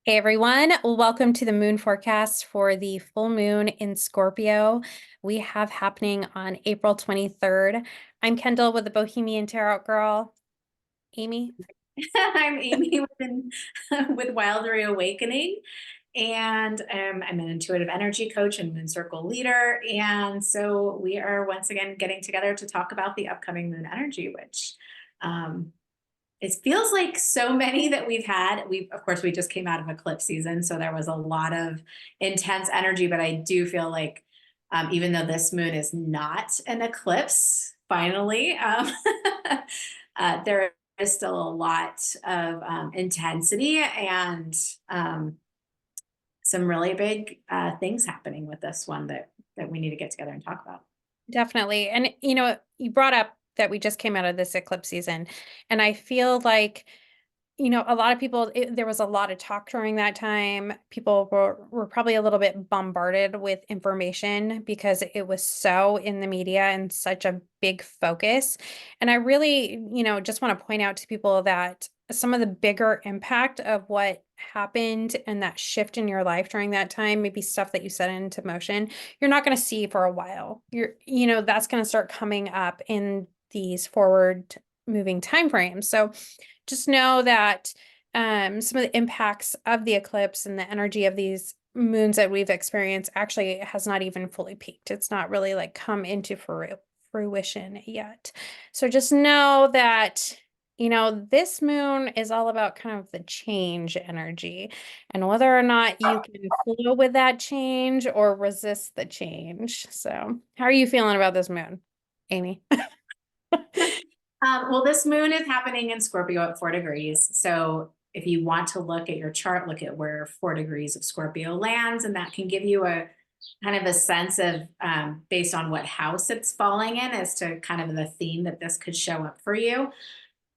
Hey everyone, welcome to the moon forecast for the full moon in Scorpio. We have happening on April 23rd. I'm Kendall with the Bohemian Tarot Girl. Amy? I'm Amy with Wildery Awakening, and I'm an intuitive energy coach and moon circle leader. And so we are once again getting together to talk about the upcoming moon energy, which um, it feels like so many that we've had. Of course, we just came out of eclipse season, so there was a lot of intense energy, but I do feel like even though this moon is not an eclipse, finally, there is still a lot of intensity and um, some really big things happening with this one that we need to get together and talk about. Definitely. And you brought up that we just came out of this eclipse season, and I feel like a lot of people, there was a lot of talk during that time. People were probably a little bit bombarded with information because it was so in the media and such a big focus. And I really, just want to point out to people that some of the bigger impact of what happened and that shift in your life during that time, maybe stuff that you set into motion, you're not going to see for a while. That's going to start coming up in these forward moving time frames. So just know that some of the impacts of the eclipse and the energy of these moons that we've experienced actually has not even fully peaked. It's not really like come into fruition yet. So just know that, this moon is all about kind of the change energy and whether or not you can flow with that change or resist the change. So, how are you feeling about this moon, Amy? Well, this moon is happening in Scorpio at 4 degrees. So if you want to look at your chart, look at where 4 degrees of Scorpio lands, and that can give you a kind of a sense of, based on what house it's falling in, as to kind of the theme that this could show up for you.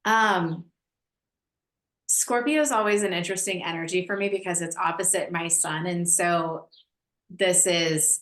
Um, Scorpio is always an interesting energy for me because it's opposite my sun. And so this is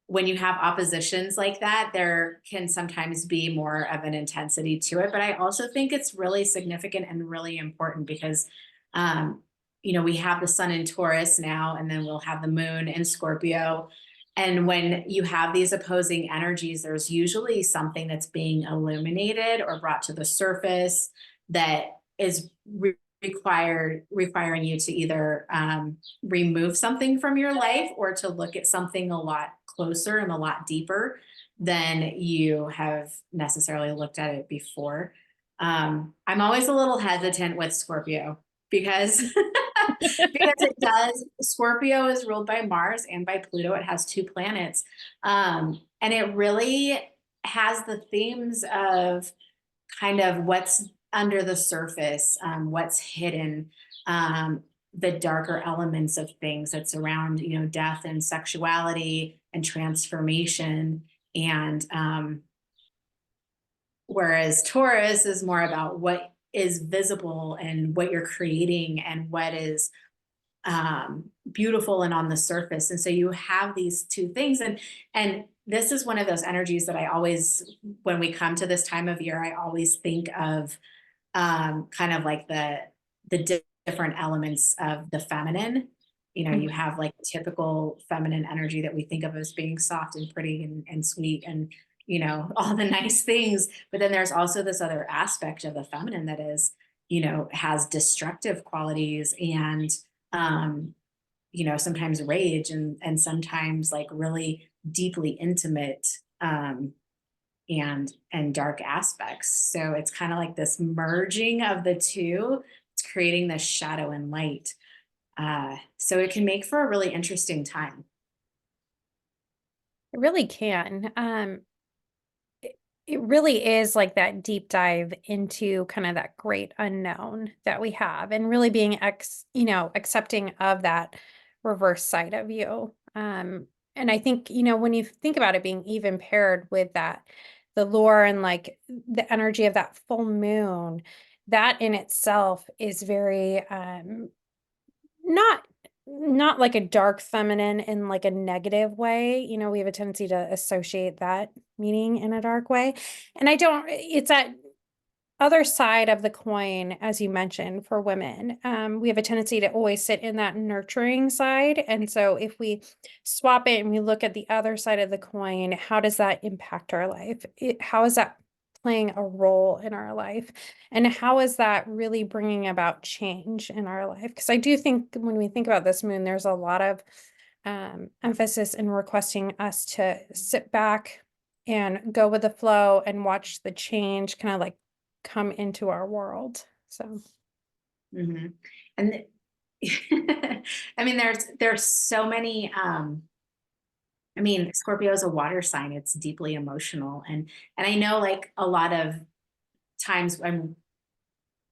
when you have oppositions like that, there can sometimes be more of an intensity to it. But I also think it's really significant and really important because, um, we have the sun in Taurus now, and then we'll have the moon in Scorpio. And when you have these opposing energies, there's usually something that's being illuminated or brought to the surface that is requiring you to either remove something from your life or to look at something a lot closer and a lot deeper than you have necessarily looked at it before. I'm always a little hesitant with Scorpio because because it does. Scorpio is ruled by Mars and by Pluto. It has two planets, and it really has the themes of kind of what's under the surface, what's hidden, the darker elements of things that's around, death and sexuality and transformation. And whereas Taurus is more about what is visible and what you're creating and what is beautiful and on the surface. And so you have these two things, and this is one of those energies that I always, when we come to this time of year, I always think of kind of like the different elements of the feminine. You have like typical feminine energy that we think of as being soft and pretty and sweet and all the nice things. But then there's also this other aspect of the feminine that is, has destructive qualities and um, sometimes rage and sometimes like really deeply intimate and dark aspects. So it's kind of like this merging of the two. It's creating this shadow and light. So it can make for a really interesting time. It really can. It really is like that deep dive into kind of that great unknown that we have and really being accepting of that reverse side of you. And I think, when you think about it being even paired with that, the lore and like the energy of that full moon, that in itself is very not not like a dark feminine in like a negative way. We have a tendency to associate that meaning in a dark way. And I don't, it's that other side of the coin, as you mentioned, for women, we have a tendency to always sit in that nurturing side. And so if we swap it and we look at the other side of the coin, how does that impact our life? How is that playing a role in our life? And how is that really bringing about change in our life? Because I do think when we think about this moon, there's a lot of emphasis in requesting us to sit back and go with the flow and watch the change kind of like come into our world. So, Mhm. And I mean, there's so many, I mean, Scorpio is a water sign. It's deeply emotional. And I know like a lot of times what am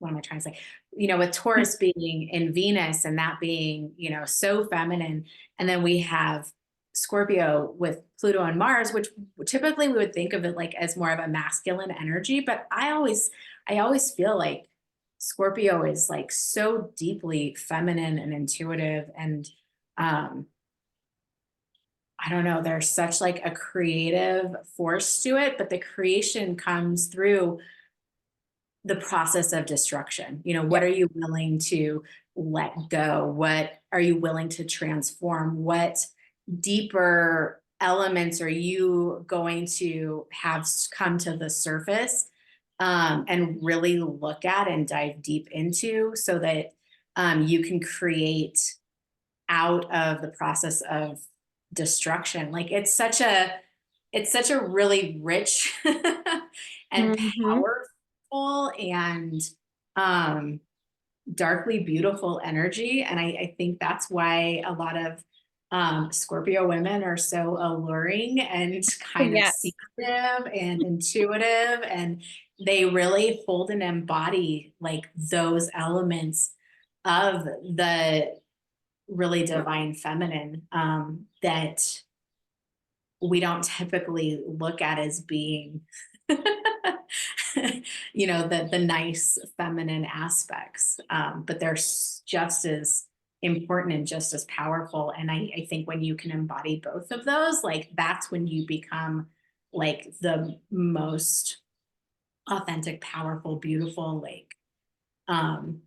I trying to say? With Taurus being in Venus and that being, so feminine. And then we have Scorpio with Pluto and Mars, which typically we would think of it like as more of a masculine energy. But I always feel like Scorpio is like so deeply feminine and intuitive. And um, I don't know, there's such like a creative force to it, but the creation comes through the process of destruction. What yeah. are you willing to let go? What are you willing to transform? What deeper elements are you going to have come to the surface, and really look at and dive deep into so that you can create out of the process of destruction? Like it's such a really rich and Hmm. powerful and um darkly beautiful energy. And I think that's why a lot of Scorpio women are so alluring and kind of Yes. secretive and intuitive. And they really hold and embody like those elements of the really divine feminine, that we don't typically look at as being the nice feminine aspects, but they're just as important and just as powerful. And I think when you can embody both of those, like that's when you become like the most authentic, powerful, beautiful, like um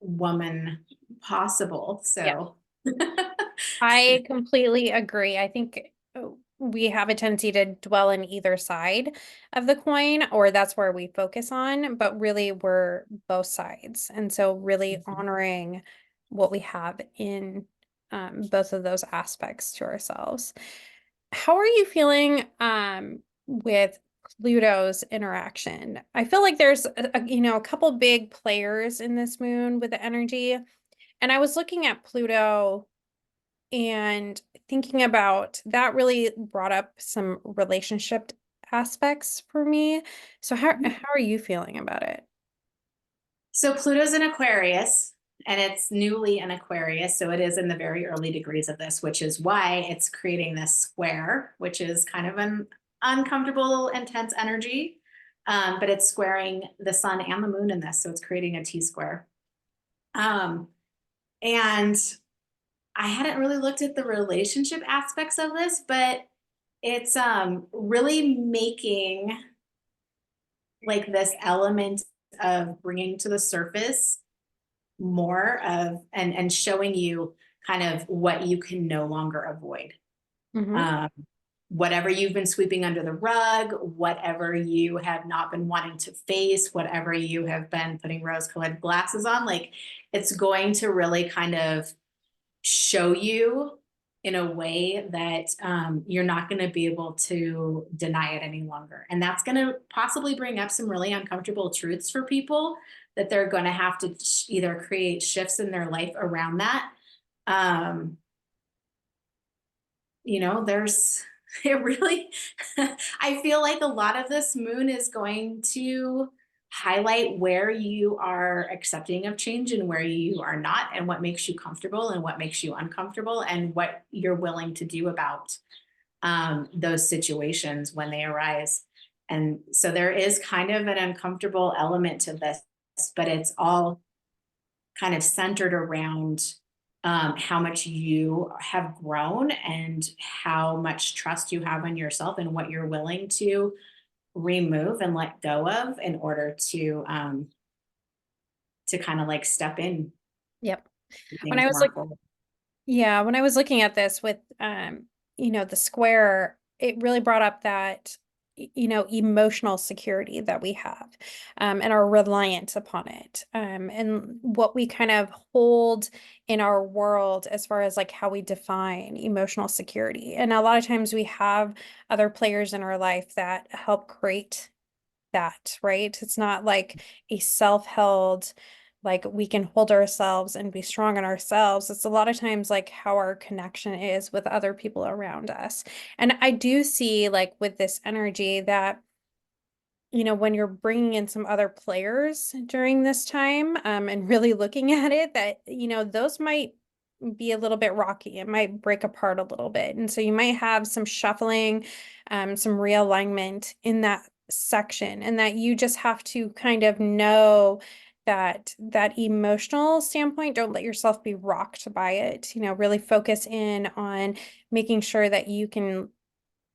woman possible. Yeah. So I completely agree. I think we have a tendency to dwell in either side of the coin, or that's where we focus on, but really we're both sides. And so really honoring what we have in both of those aspects to ourselves. How are you feeling with Pluto's interaction? I feel like there's a couple big players in this moon with the energy. And I was looking at Pluto and thinking about that really brought up some relationship aspects for me. So how are you feeling about it? So Pluto's in Aquarius and it's newly in Aquarius. So it is in the very early degrees of this, which is why it's creating this square, which is kind of an uncomfortable, intense energy. But it's squaring the sun and the moon in this. So it's creating a T square. Um, and I hadn't really looked at the relationship aspects of this, but it's really making like this element of bringing to the surface more of and showing you kind of what you can no longer avoid. Hmm. Um, Whatever you've been sweeping under the rug, whatever you have not been wanting to face, whatever you have been putting rose-colored glasses on, like it's going to really kind of show you in a way that you're not going to be able to deny it any longer. And that's going to possibly bring up some really uncomfortable truths for people that they're going to have to either create shifts in their life around that. Um, there's it really, I feel like a lot of this moon is going to highlight where you are accepting of change and where you are not, and what makes you comfortable and what makes you uncomfortable, and what you're willing to do about those situations when they arise. And so there is kind of an uncomfortable element to this, but it's all kind of centered around how much you have grown and how much trust you have in yourself and what you're willing to remove and let go of in order to kind of like step in Yep. When things I was more like, forward. yeah, when I was looking at this with, the square, it really brought up that, emotional security that we have, and are reliant upon it, and what we kind of hold in our world as far as like how we define emotional security. And a lot of times we have other players in our life that help create that, right? It's not like a self-held, like we can hold ourselves and be strong in ourselves. It's a lot of times like how our connection is with other people around us. And I do see like with this energy that, when you're bringing in some other players during this time, and really looking at it, that, those might be a little bit rocky. It might break apart a little bit. And so you might have some shuffling, some realignment in that section, and that you just have to kind of know that emotional standpoint, don't let yourself be rocked by it. Really focus in on making sure that you can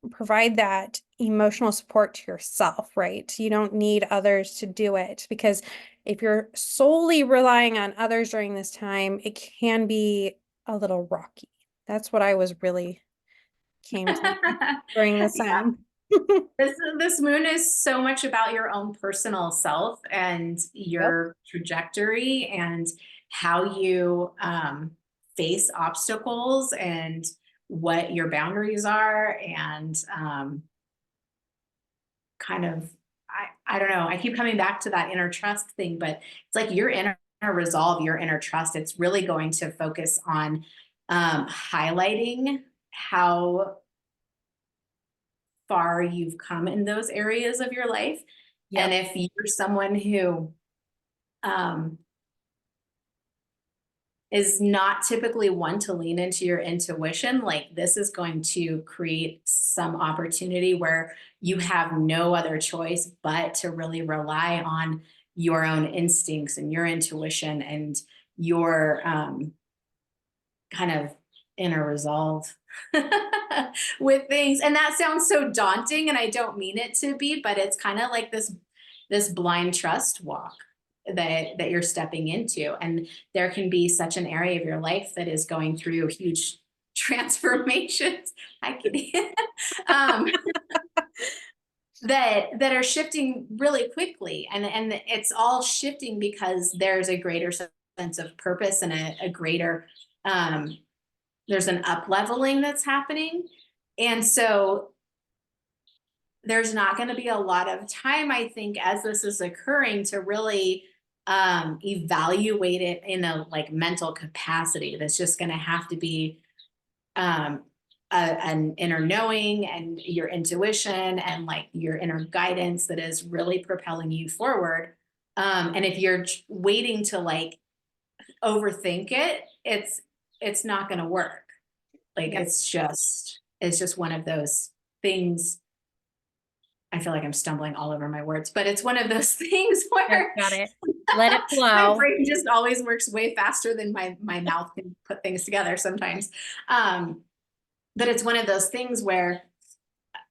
provide that emotional support to yourself, right? You don't need others to do it, because if you're solely relying on others during this time, it can be a little rocky. That's what I was really came to during this Yeah. time. This moon is so much about your own personal self and Yep. your trajectory and how you face obstacles and what your boundaries are and kind of I don't know. I keep coming back to that inner trust thing, but it's like your inner resolve, your inner trust. It's really going to focus on highlighting how far you've come in those areas of your life. And Yep. if you're someone who um, is not typically one to lean into your intuition, like this is going to create some opportunity where you have no other choice but to really rely on your own instincts and your intuition and your kind of inner resolve with things. And that sounds so daunting, and I don't mean it to be, but it's kind of like this blind trust walk that you're stepping into. And there can be such an area of your life that is going through huge transformations. I can that are shifting really quickly. And it's all shifting because there's a greater sense of purpose and a greater um there's an up leveling that's happening. And so there's not going to be a lot of time, I think, as this is occurring to really evaluate it in a like mental capacity. That's just going to have to be um, an inner knowing and your intuition and like your inner guidance that is really propelling you forward. And if you're waiting to like overthink it, it's not going to work. Like Yep. it's just one of those things. I feel like I'm stumbling all over my words, but it's one of those things Yep. where Got it. Let it my flow. brain just always works way faster than my mouth can put things together sometimes. Um, but it's one of those things where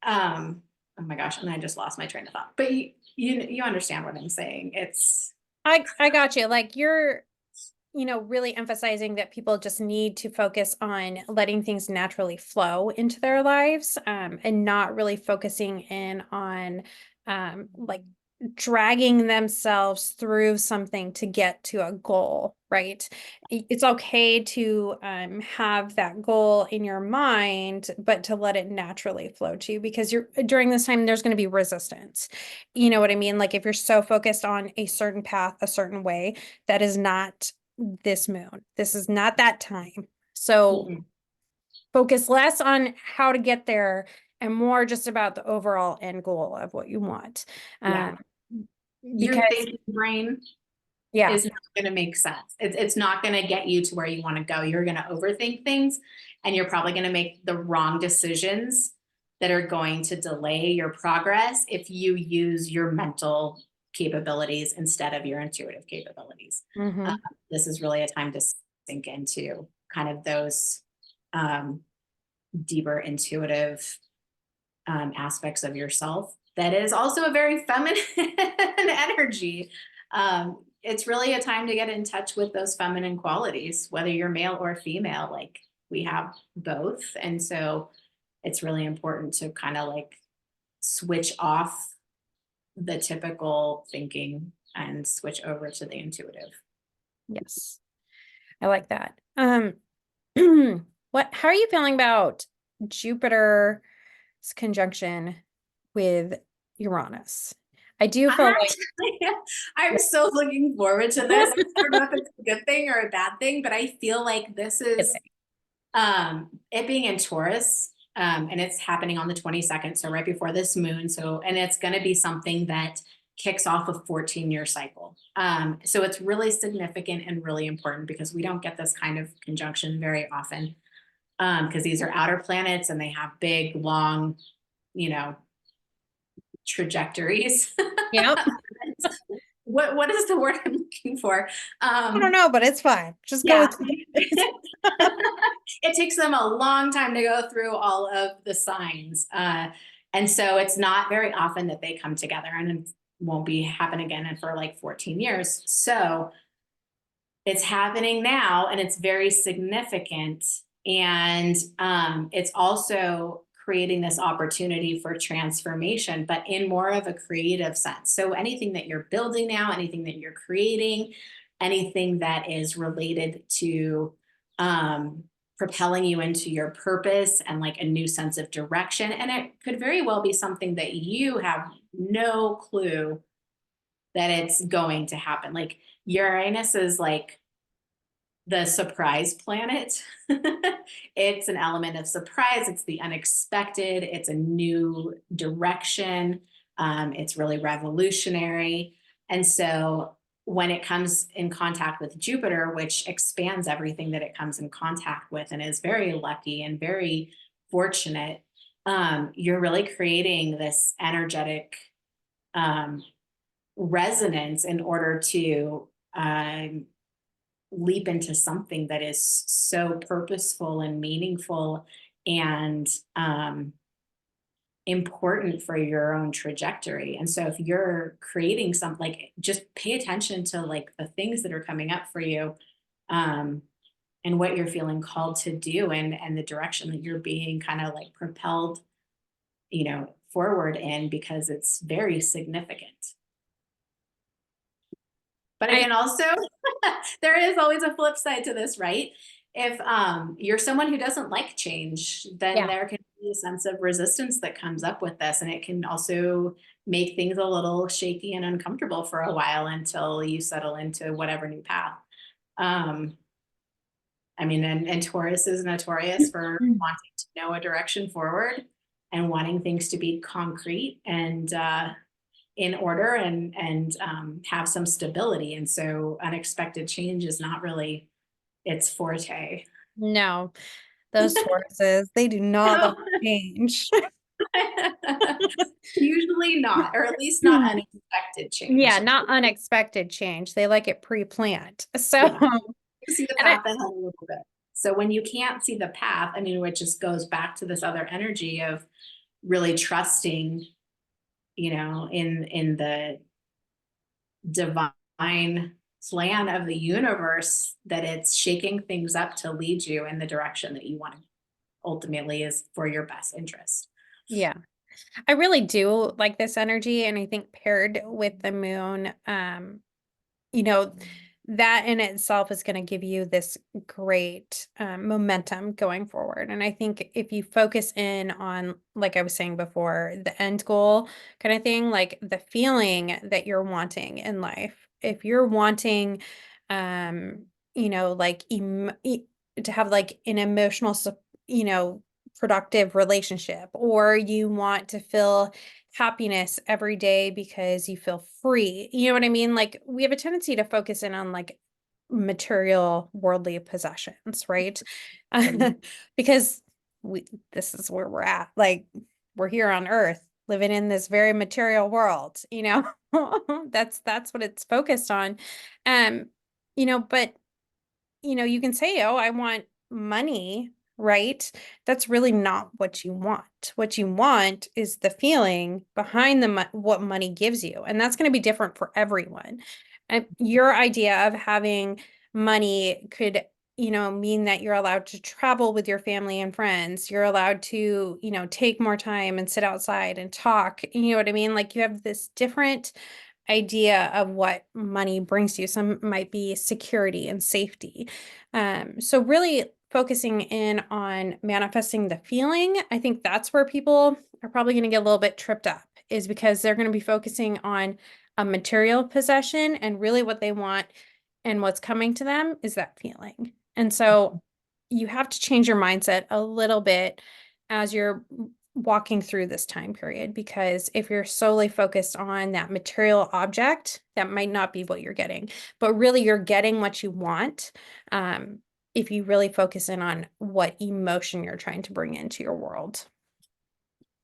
oh my gosh, and I just lost my train of thought. But you understand what I'm saying. It's I got you. Like you're, really emphasizing that people just need to focus on letting things naturally flow into their lives, and not really focusing in on, like dragging themselves through something to get to a goal, right? It's okay to, have that goal in your mind, but to let it naturally flow to you, because you're during this time, there's going to be resistance. You know what I mean? Like if you're so focused on a certain path, a certain way, that is not this moon. This is not that time. So mm-mm. focus less on how to get there and more just about the overall end goal of what you want. Yeah. Um, Your because thinking brain yeah. is not going to make sense. It's not going to get you to where you want to go. You're going to overthink things and you're probably going to make the wrong decisions that are going to delay your progress if you use your mental capabilities instead of your intuitive capabilities. Uh, Hmm. this is really a time to sink into kind of those um, deeper intuitive aspects of yourself. that is also a very feminine energy. It's really a time to get in touch with those feminine qualities, whether you're male or female, like we have both. And so it's really important to kind of like switch off the typical thinking and switch over to the intuitive. Yes. I like that. How are you feeling about Jupiter's conjunction with Uranus? I do I'm feel like actually, I'm so looking forward to this. I don't know if it's a good thing or a bad thing, but I feel like this is it being in Taurus, and it's happening on the 22nd, so right before this moon. So, and it's going to be something that kicks off a 14-year cycle. So it's really significant and really important because we don't get this kind of conjunction very often. Because these are outer planets and they have big, long, you know, trajectories. yep. What is the word I'm looking for? I don't know, but it's fine. Just go Yeah. with it. It takes them a long time to go through all of the signs. And so it's not very often that they come together, and it won't be happen again for like 14 years. So it's happening now and it's very significant. And it's also creating this opportunity for transformation, but in more of a creative sense. So anything that you're building now, anything that you're creating, anything that is related to propelling you into your purpose and like a new sense of direction. And it could very well be something that you have no clue that it's going to happen. Like Uranus is like the surprise planet. It's an element of surprise. It's the unexpected. It's a new direction. It's really revolutionary. And so when it comes in contact with Jupiter, which expands everything that it comes in contact with and is very lucky and very fortunate, you're really creating this energetic resonance in order to leap into something that is so purposeful and meaningful and important for your own trajectory. And so if you're creating something, like just pay attention to like the things that are coming up for you, um, and what you're feeling called to do, and the direction that you're being kind of like propelled, forward in, because it's very significant. But I again, also, there is always a flip side to this, right? If you're someone who doesn't like change, then yeah. there can be a sense of resistance that comes up with this. And it can also make things a little shaky and uncomfortable for a while until you settle into whatever new path. Um, I mean, and Taurus is notorious for wanting to know a direction forward and wanting things to be concrete and in order, and have some stability. And so unexpected change is not really its forte. No, those Tauruses, they do not like change. Usually not, or at least not unexpected Yeah, change. not unexpected change. They like it pre-planned. So, Yeah, you see the and I, path ahead a little bit. So when you can't see the path, I mean, which just goes back to this other energy of really trusting, in the divine plan of the universe, that it's shaking things up to lead you in the direction that you want to, ultimately is for your best interest. yeah, I really do like this energy. And I think paired with the moon, you know, that in itself is going to give you this great momentum going forward. And I think if you focus in on, like I was saying before, the end goal kind of thing, like the feeling that you're wanting in life, if you're wanting, like to have like an emotional, productive relationship, or you want to feel happiness every day because you feel free. You know what I mean? Like we have a tendency to focus in on like material worldly possessions, right? Because this is where we're at. Like we're here on earth living in this very material world, That's what it's focused on. But you can say, "Oh, I want money." right? That's really not what you want. What you want is the feeling behind the what money gives you, and that's going to be different for everyone. And your idea of having money could, mean that you're allowed to travel with your family and friends. You're allowed to, take more time and sit outside and talk. You know what I mean? Like you have this different idea of what money brings you. Some might be security and safety. So really focusing in on manifesting the feeling, I think that's where people are probably going to get a little bit tripped up, is because they're going to be focusing on a material possession, and really what they want and what's coming to them is that feeling. And so you have to change your mindset a little bit as you're walking through this time period, because if you're solely focused on that material object, that might not be what you're getting, but really you're getting what you want. If you really focus in on what emotion you're trying to bring into your world.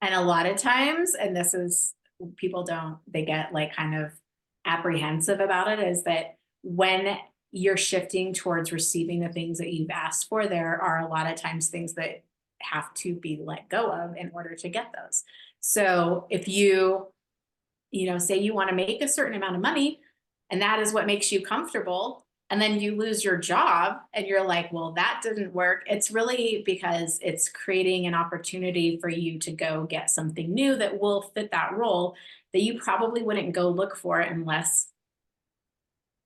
And a lot of times, and this is, people don't, they get like kind of apprehensive about it, is that when you're shifting towards receiving the things that you've asked for, there are a lot of times things that have to be let go of in order to get those. So if say you want to make a certain amount of money and that is what makes you comfortable, and then you lose your job and you're like, well, that didn't work. It's really because it's creating an opportunity for you to go get something new that will fit that role that you probably wouldn't go look for unless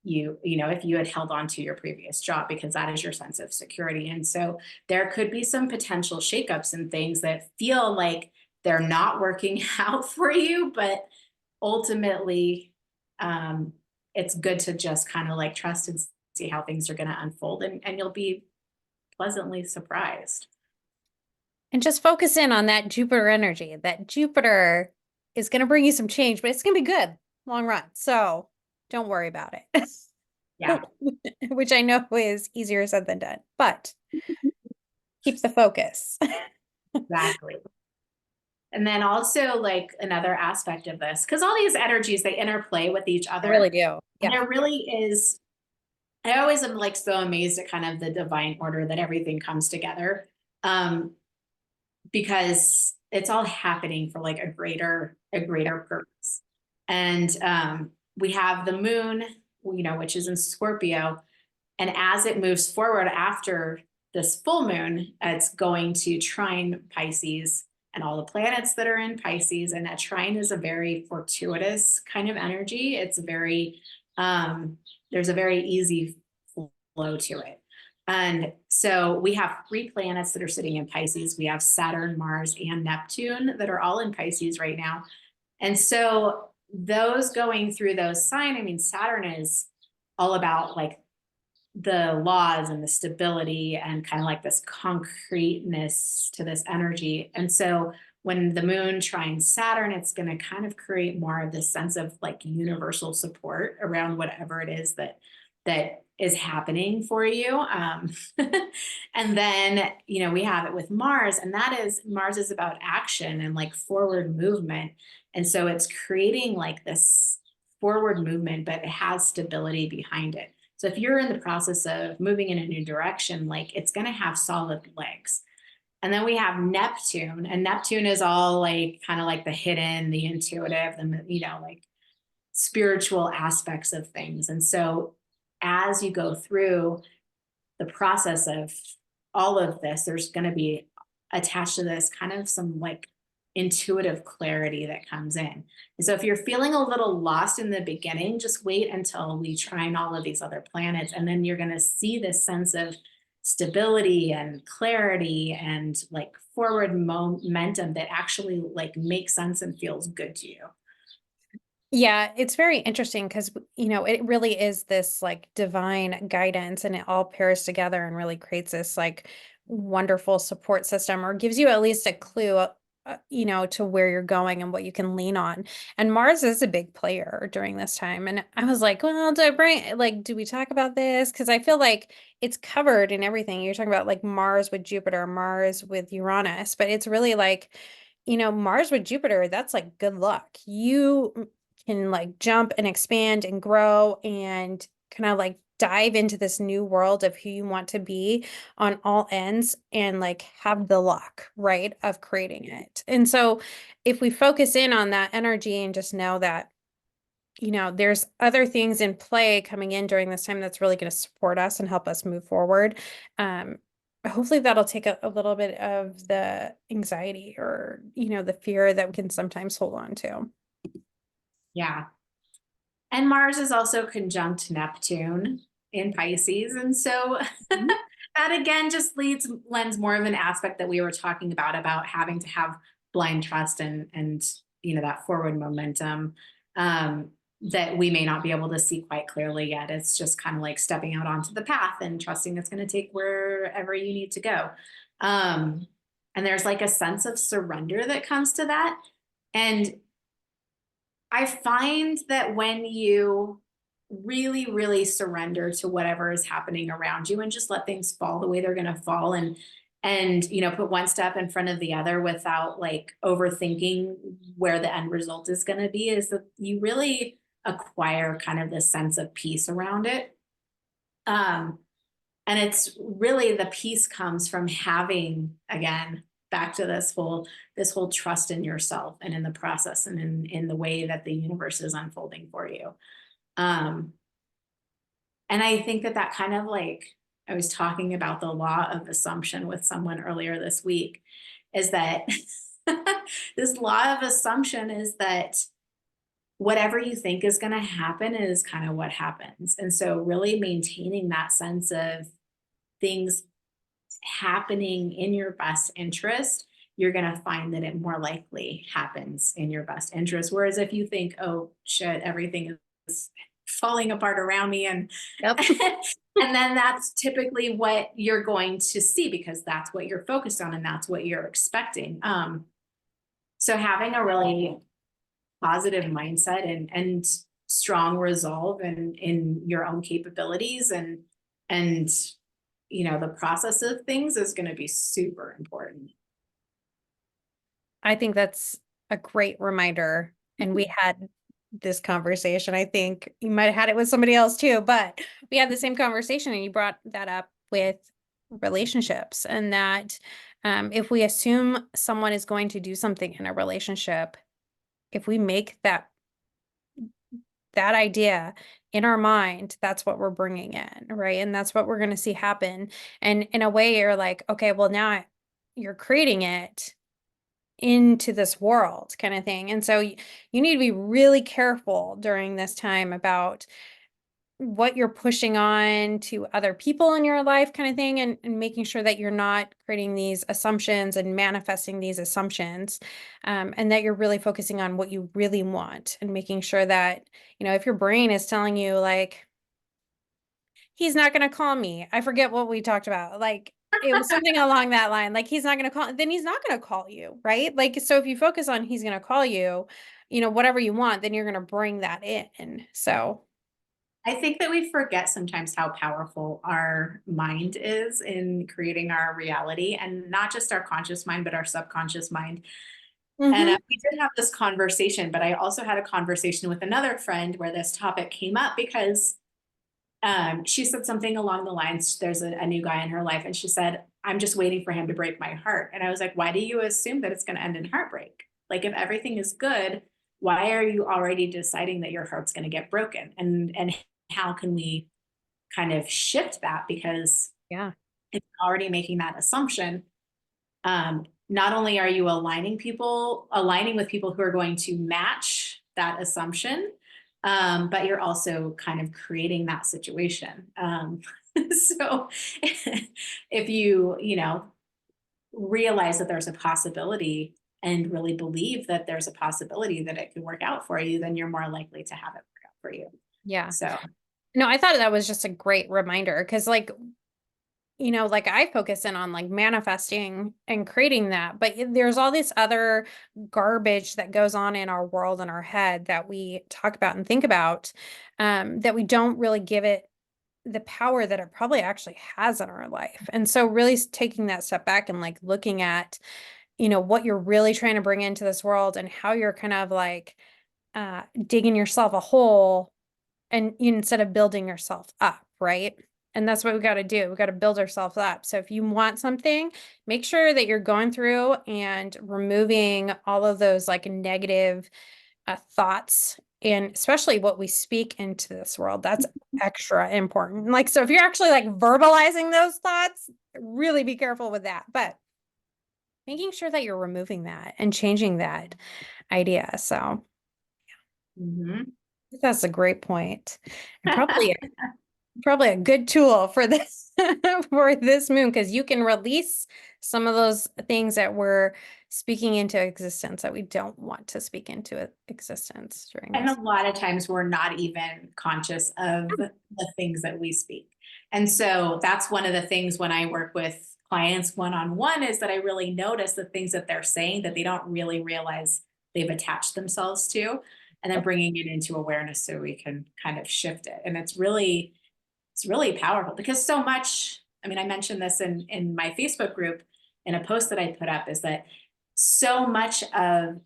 if you had held on to your previous job, because that is your sense of security. And so there could be some potential shakeups and things that feel like they're not working out for you, but ultimately, it's good to just kind of like trust and see how things are going to unfold, and you'll be pleasantly surprised. And just focus in on that Jupiter energy. That Jupiter is going to bring you some change, but it's going to be good long run. So don't worry about it. Yeah, Which I know is easier said than done, but keep the focus. exactly. And then also like another aspect of this, because all these energies, they interplay with each I other. really do. And Yeah. there really is, I always am like so amazed at kind of the divine order that everything comes together. Because it's all happening for like a greater purpose. And we have the moon, which is in Scorpio, and as it moves forward after this full moon, it's going to trine Pisces and all the planets that are in Pisces. And that trine is a very fortuitous kind of energy. It's very, there's a very easy flow to it. And so we have three planets that are sitting in Pisces. We have Saturn, Mars, and Neptune that are all in Pisces right now. And so those going through those signs, I mean, Saturn is all about like the laws and the stability and kind of like this concreteness to this energy. And so when the moon trines Saturn, it's going to kind of create more of this sense of like universal support around whatever it is that is happening for you. And then, we have it with Mars, and Mars is about action and like forward movement. And so it's creating like this forward movement, but it has stability behind it. So if you're in the process of moving in a new direction, like it's going to have solid legs. And then we have Neptune, and Neptune is all like kind of like the hidden, the intuitive, like spiritual aspects of things. And so as you go through the process of all of this, there's going to be attached to this kind of some like intuitive clarity that comes in. And so if you're feeling a little lost in the beginning, just wait until we trine all of these other planets, and then you're going to see this sense of stability and clarity and like forward momentum that actually like makes sense and feels good to you. Yeah, it's very interesting because, it really is this like divine guidance, and it all pairs together and really creates this like wonderful support system, or gives you at least a clue, to where you're going and what you can lean on. And Mars is a big player during this time. And I was like, well, do we talk about this? Because I feel like it's covered in everything. You're talking about like Mars with Jupiter, Mars with Uranus, but it's really like, Mars with Jupiter, that's like good luck. You can like jump and expand and grow and kind of like dive into this new world of who you want to be on all ends and like have the luck, right, of creating it. And so if we focus in on that energy and just know that, there's other things in play coming in during this time that's really going to support us and help us move forward. Um, Hopefully that'll take a little bit of the anxiety or, the fear that we can sometimes hold on to. Yeah. And Mars is also conjunct Neptune in Pisces. And so Mhm. that again just lends more of an aspect that we were talking about having to have blind trust and that forward momentum that we may not be able to see quite clearly yet. It's just kind of like stepping out onto the path and trusting it's going to take wherever you need to go. And there's like a sense of surrender that comes to that. And I find that when you really, really surrender to whatever is happening around you and just let things fall the way they're going to fall and put one step in front of the other without like overthinking where the end result is going to be, is that you really acquire kind of this sense of peace around it. Um, and it's really, the peace comes from having, again, back to this whole trust in yourself and in the process and in the way that the universe is unfolding for you. Um, and I think that kind of like, I was talking about the law of assumption with someone earlier this week, is that this law of assumption is that whatever you think is going to happen is kind of what happens. And so really maintaining that sense of things happening in your best interest, you're going to find that it more likely happens in your best interest. Whereas if you think, oh shit, everything is falling apart around me, and Yep. and then that's typically what you're going to see, because that's what you're focused on and that's what you're expecting. So having a really positive mindset and strong resolve in your own capabilities and the process of things is going to be super important. I think that's a great reminder. And we had this conversation. I think you might have had it with somebody else too, but we had the same conversation and you brought that up with relationships and that if we assume someone is going to do something in a relationship, if we make that idea in our mind, that's what we're bringing in, right? And that's what we're going to see happen. And in a way, you're like, okay, well, now you're creating it into this world kind of thing. And so you need to be really careful during this time about what you're pushing on to other people in your life kind of thing and making sure that you're not creating these assumptions and manifesting these assumptions and that you're really focusing on what you really want and making sure that if your brain is telling you like he's not going to call me. I forget what we talked about. Like it was something along that line. Like he's not going to call, then he's not going to call you, right? Like so if you focus on he's going to call you, whatever you want, then you're going to bring that in. So, I think that we forget sometimes how powerful our mind is in creating our reality, and not just our conscious mind, but our subconscious mind. And mhm. we did have this conversation, but I also had a conversation with another friend where this topic came up because she said something along the lines, there's a new guy in her life, and she said, I'm just waiting for him to break my heart. And I was like, why do you assume that it's going to end in heartbreak? Like, if everything is good, why are you already deciding that your heart's going to get broken? And how can we kind of shift that? Because Yeah. it's already making that assumption. Not only are you aligning with people who are going to match that assumption, but you're also kind of creating that situation. So if you realize that there's a possibility and really believe that there's a possibility that it could work out for you, then you're more likely to have it work out for you. Yeah. So No, I thought that was just a great reminder because like like I focus in on like manifesting and creating that, but there's all this other garbage that goes on in our world and our head that we talk about and think about, that we don't really give it the power that it probably actually has in our life. And so really taking that step back and like looking at, what you're really trying to bring into this world and how you're kind of like digging yourself a hole and instead of building yourself up, right? And that's what we got to do. We got to build ourselves up. So if you want something, make sure that you're going through and removing all of those like negative thoughts, and especially what we speak into this world. That's extra important. Like, so if you're actually like verbalizing those thoughts, really be careful with that. But making sure that you're removing that and changing that idea. So Mhm. that's a great point. And probably a good tool for this for this moon, because you can release some of those things that we're speaking into existence that we don't want to speak into existence during And a this. lot of times we're not even conscious of the things that we speak. And so that's one of the things when I work with clients one-on-one is that I really notice the things that they're saying that they don't really realize they've attached themselves to, and then bringing it into awareness so we can kind of shift it. And it's really powerful because so much, I mean, I mentioned this in my Facebook group in a post that I put up, is that so much of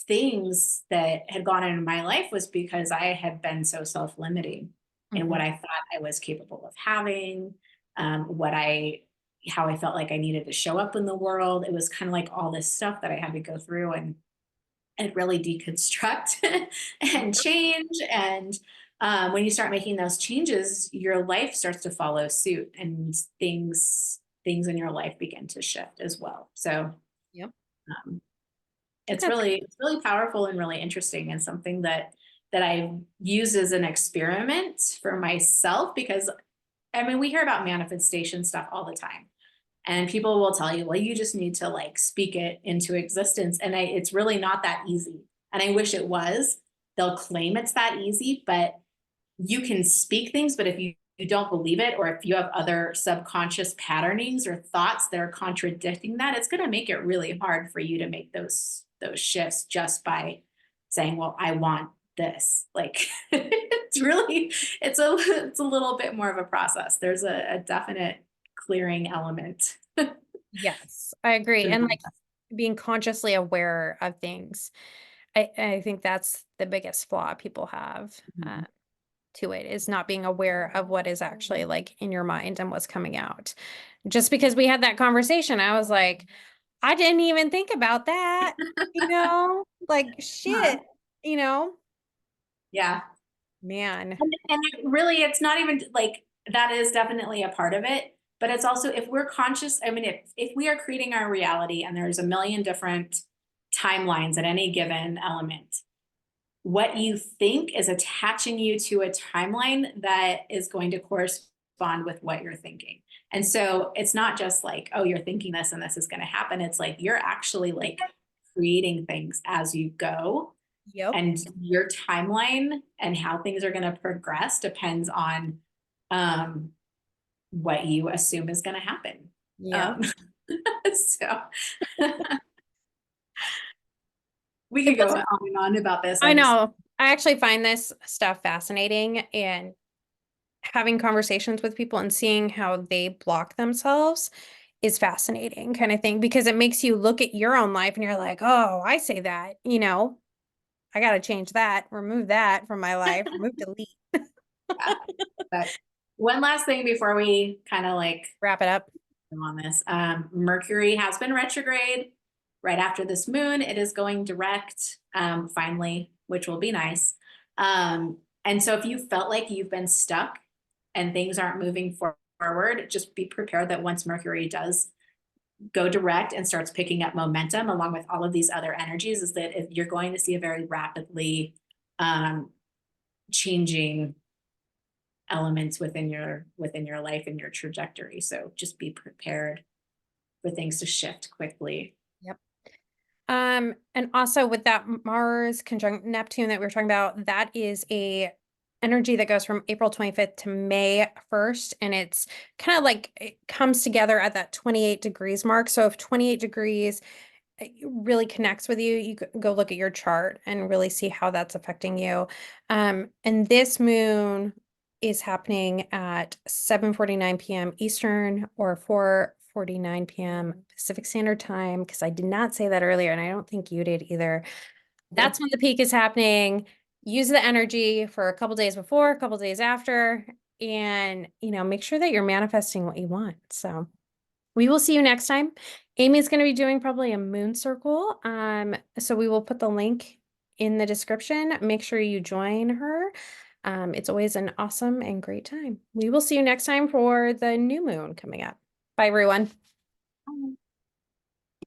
things that had gone on in my life was because I had been so self-limiting in what Mhm. I thought I was capable of having, what I, how I felt like I needed to show up in the world. It was kind of like all this stuff that I had to go through and really deconstruct and change. And when you start making those changes, your life starts to follow suit, and things in your life begin to shift as well. So Yep. um, That's it's really powerful and really interesting, and something that I use as an experiment for myself, because I mean we hear about manifestation stuff all the time, and people will tell you, well, you just need to like speak it into existence, and it's really not that easy, and I wish it was. They'll claim it's that easy, but you can speak things, but if you don't believe it, or if you have other subconscious patternings or thoughts that are contradicting that, it's going to make it really hard for you to make those shifts just by saying, well, I want this. Like it's really, it's a little bit more of a process. There's a definite clearing element. Yes, I agree. And like being consciously aware of things. I think that's the biggest flaw people have Mhm. to it, is not being aware of what is actually like in your mind and what's coming out. Just because we had that conversation, I was like, I didn't even think about that, like Uh-huh. shit, you know, Yeah. man. And really, it's not even like that is definitely a part of it, but it's also if we're conscious. I mean, if we are creating our reality and there's a million different timelines at any given element, what you think is attaching you to a timeline that is going to correspond with what you're thinking. And so it's not just like, oh, you're thinking this and this is going to happen. It's like you're actually like creating things as you go, Yep. and your timeline and how things are going to progress depends on um, what you assume is going to happen. Yep. Um, so we It could go does. on and on about this. I I just, know. I actually find this stuff fascinating, and having conversations with people and seeing how they block themselves is fascinating kind of thing, because it makes you look at your own life and you're like, oh, I say that, I got to change that, remove that from my life, remove, delete, yeah. But one last thing before we kind of like wrap it up. go on this. Mercury has been retrograde right after this moon. It is going direct finally, which will be nice. And so if you felt like you've been stuck and things aren't moving forward, just be prepared that once Mercury does go direct and starts picking up momentum along with all of these other energies, is that you're going to see a very rapidly um, changing elements within your life and your trajectory. So just be prepared for things to shift quickly. Yep. And also with that Mars conjunct Neptune that we were talking about, that is a energy that goes from April 25th to May 1st. And it's kind of like it comes together at that 28 degrees mark. So if 28 degrees really connects with you, you go look at your chart and really see how that's affecting you. And this moon is happening at 7:49 p.m. Eastern or 4:49 p.m. Pacific Standard Time, because I did not say that earlier, and I don't think you did either. That's when the peak is happening. use the energy for a couple days before, a couple days after, and, make sure that you're manifesting what you want. So we will see you next time. Amy's going to be doing probably a moon circle. So we will put the link in the description. Make sure you join her. It's always an awesome and great time. We will see you next time for the new moon coming up. Bye, everyone.